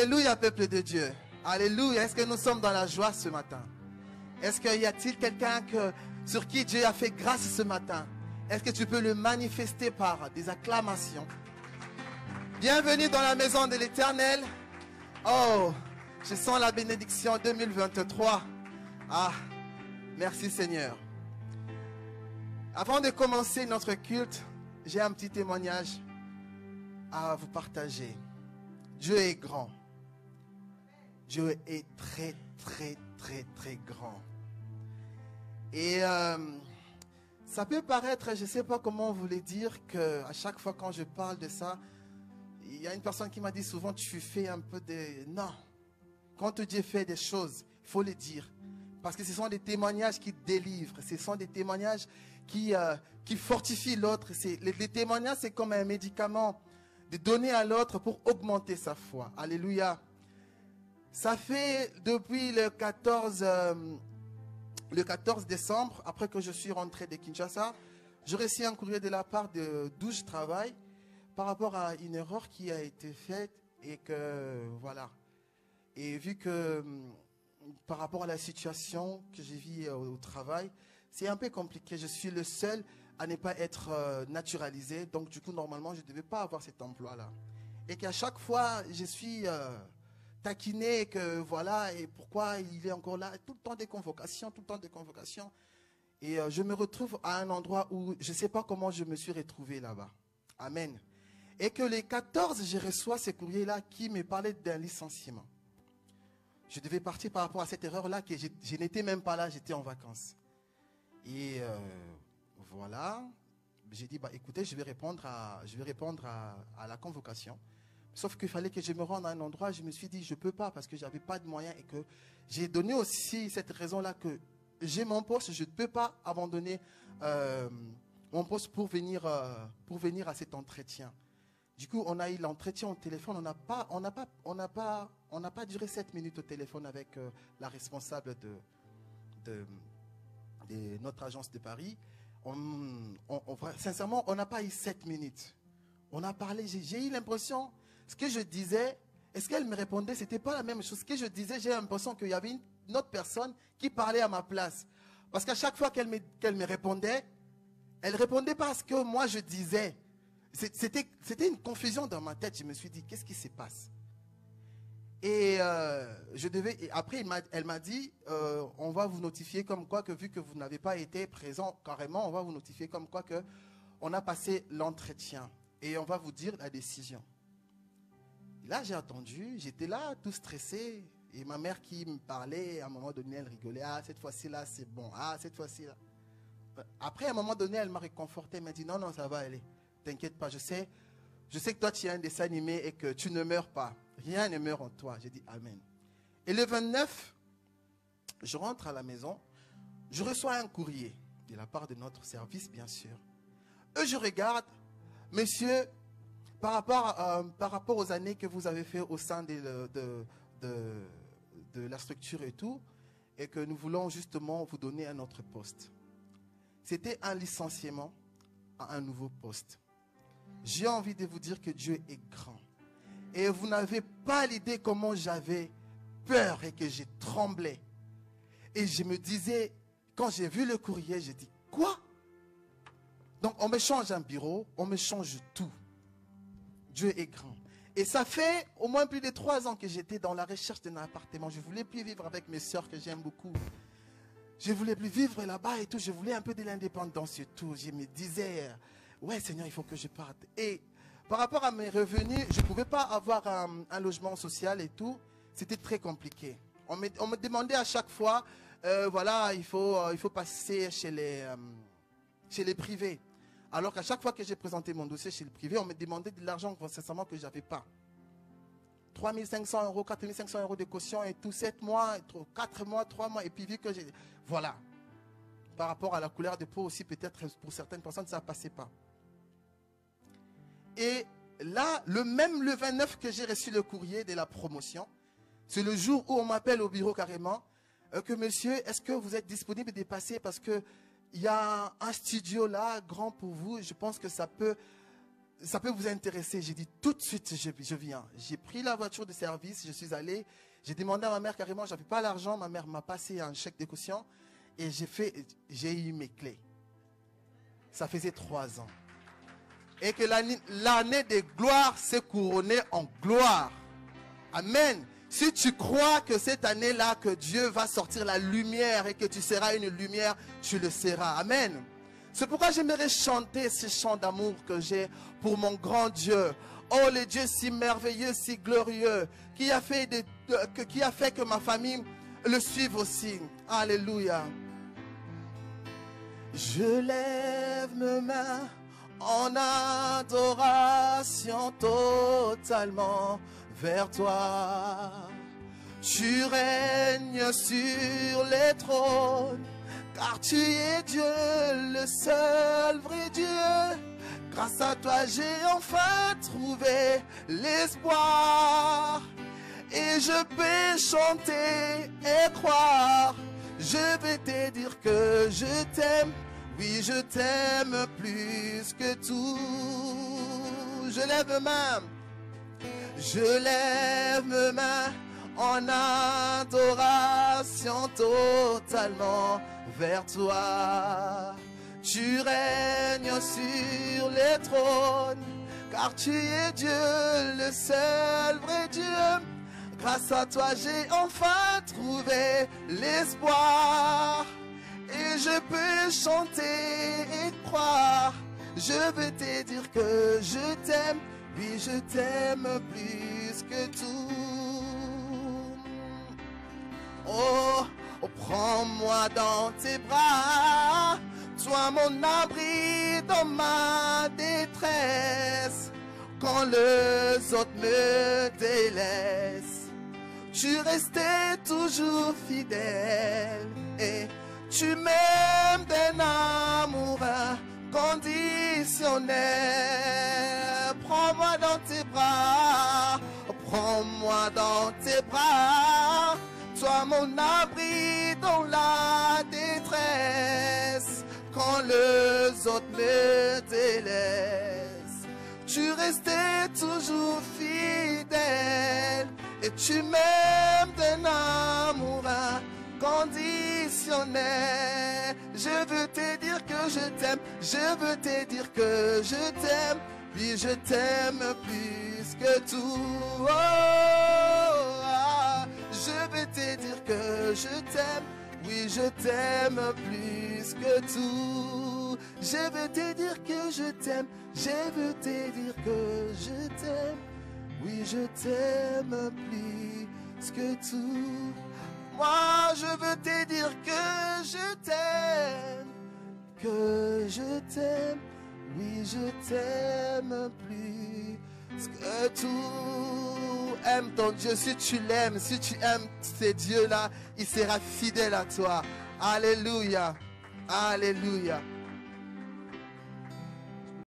Alléluia, peuple de Dieu. Alléluia. Est-ce que nous sommes dans la joie ce matin? Est-ce qu'il y a-t-il quelqu'un sur qui Dieu a fait grâce ce matin? Est-ce que tu peux le manifester par des acclamations? Bienvenue dans la maison de l'Éternel. Oh, je sens la bénédiction 2023. Ah, merci Seigneur. Avant de commencer notre culte, j'ai un petit témoignage à vous partager. Dieu est grand. Dieu est très, très, très, très grand. Et ça peut paraître, je ne sais pas comment vous le dire, qu'à chaque fois quand je parle de ça, il y a une personne qui m'a dit souvent, tu fais un peu de... Non. Quand Dieu fait des choses, il faut le dire. Parce que ce sont des témoignages qui délivrent. Ce sont des témoignages qui fortifient l'autre. Les témoignages, c'est comme un médicament de donner à l'autre pour augmenter sa foi. Alléluia. Ça fait depuis le 14 décembre, après que je suis rentré de Kinshasa, j'ai reçu un courrier de la part d'où je travaille par rapport à une erreur qui a été faite et que, voilà. Et vu que, par rapport à la situation que j'ai vue au travail, c'est un peu compliqué. Je suis le seul à ne pas être naturalisé. Donc, du coup, normalement, je ne devais pas avoir cet emploi-là. Et qu'à chaque fois, je suis taquiné, que voilà, et pourquoi il est encore là. Tout le temps des convocations, tout le temps des convocations. Et je me retrouve à un endroit où je ne sais pas comment je me suis retrouvé là-bas. Amen. Et que les 14, je reçois ces courriers-là qui me parlaient d'un licenciement. Je devais partir par rapport à cette erreur-là, que je n'étais même pas là, j'étais en vacances. Et voilà, j'ai dit, bah, écoutez, je vais répondre à la convocation. Sauf qu'il fallait que je me rende à un endroit, je me suis dit, je ne peux pas parce que je n'avais pas de moyens et que j'ai donné aussi cette raison-là que j'ai mon poste, je ne peux pas abandonner mon poste pour venir à cet entretien. Du coup, on a eu l'entretien au téléphone, on n'a pas duré 7 minutes au téléphone avec la responsable de notre agence de Paris. Sincèrement, on n'a pas eu 7 minutes. On a parlé, j'ai eu l'impression, ce que je disais, est-ce qu'elle me répondait, ce n'était pas la même chose. Ce que je disais, j'ai l'impression qu'il y avait une autre personne qui parlait à ma place. Parce qu'à chaque fois qu'elle me répondait, elle répondait pas à ce que moi je disais. C'était une confusion dans ma tête. Je me suis dit, qu'est-ce qui se passe? Et après, elle m'a dit, on va vous notifier comme quoi que vu que vous n'avez pas été présent carrément, on va vous notifier comme quoi que on a passé l'entretien et on va vous dire la décision. Et là, j'ai attendu, j'étais là tout stressé et ma mère qui me parlait, à un moment donné, elle rigolait. Ah, cette fois-ci là, c'est bon. Ah, cette fois-ci là. Après, à un moment donné, elle m'a réconforté, elle m'a dit, non, non, ça va aller. T'inquiète pas, je sais que toi tu es un dessin animé et que tu ne meurs pas. Rien ne meurt en toi. J'ai dit Amen. Et le 29, je rentre à la maison, je reçois un courrier de la part de notre service, bien sûr. Et je regarde, monsieur, par rapport aux années que vous avez fait au sein de la structure et tout, et que nous voulons justement vous donner un autre poste. C'était un licenciement à un nouveau poste. J'ai envie de vous dire que Dieu est grand. Et vous n'avez pas l'idée comment j'avais peur et que j'ai tremblé. Et je me disais, quand j'ai vu le courrier, j'ai dit, quoi? Donc on me change un bureau, on me change tout. Dieu est grand. Et ça fait au moins plus de 3 ans que j'étais dans la recherche d'un appartement. Je ne voulais plus vivre avec mes soeurs que j'aime beaucoup. Je ne voulais plus vivre là-bas et tout. Je voulais un peu de l'indépendance et tout. Je me disais... ouais, Seigneur, il faut que je parte. Et par rapport à mes revenus, je ne pouvais pas avoir un logement social et tout. C'était très compliqué. On me demandait à chaque fois, voilà, il faut passer chez les privés. Alors qu'à chaque fois que j'ai présenté mon dossier chez le privé, on me demandait de l'argent sincèrement que je n'avais pas. 3 500 euros, 4 500 euros de caution et tout, 7 mois, 4 mois, 3 mois. Et puis vu que j'ai... Voilà. Par rapport à la couleur de peau aussi, peut-être pour certaines personnes, ça ne passait pas. Et là, le 29 que j'ai reçu le courrier de la promotion, c'est le jour où on m'appelle au bureau carrément, que monsieur, est-ce que vous êtes disponible de passer parce qu'il y a un studio là, grand pour vous, je pense que ça peut ça peut vous intéresser. J'ai dit tout de suite, je viens. J'ai pris la voiture de service, je suis allé. J'ai demandé à ma mère carrément, je n'avais pas l'argent. Ma mère m'a passé un chèque de caution et j'ai eu mes clés. Ça faisait 3 ans. Et que l'année de gloire s'est couronnée en gloire. Amen. Si tu crois que cette année-là, que Dieu va sortir la lumière et que tu seras une lumière, tu le seras. Amen. C'est pourquoi j'aimerais chanter ce chant d'amour que j'ai pour mon grand Dieu. Oh, le Dieu si merveilleux, si glorieux, qui a fait que ma famille le suive aussi. Alléluia. Je lève mes mains en adoration totalement vers toi. Tu règnes sur les trônes, car tu es Dieu, le seul vrai Dieu. Grâce à toi, j'ai enfin trouvé l'espoir. Et je peux chanter et croire. Je vais te dire que je t'aime. Oui, je t'aime plus que tout. Je lève mes mains. Je lève mes mains en adoration totalement vers toi. Tu règnes sur les trônes, car tu es Dieu, le seul vrai Dieu. Grâce à toi, j'ai enfin trouvé l'espoir. Et je peux chanter et croire. Je veux te dire que je t'aime. Oui, je t'aime plus que tout. Oh, prends-moi dans tes bras. Sois mon abri dans ma détresse. Quand les autres me délaissent, tu restais toujours fidèle. Et tu m'aimes d'un amour inconditionnel. Prends-moi dans tes bras. Prends-moi dans tes bras. Sois mon abri dans la détresse. Quand les autres me délaissent, tu restais toujours fidèle. Et tu m'aimes d'un amour inconditionnel. Je veux te dire que je t'aime. Je veux te dire que je t'aime. Puis je t'aime plus que tout. Oh, ah. Je veux te dire que je t'aime. Oui, je t'aime plus que tout. Je veux te dire que je t'aime. Je veux te dire que je t'aime. Oui, je t'aime plus que tout. Moi, je veux te dire que je t'aime. Que je t'aime. Oui, je t'aime plus que tout. Aime ton Dieu. Si tu l'aimes, si tu aimes ces dieux-là, il sera fidèle à toi. Alléluia. Alléluia.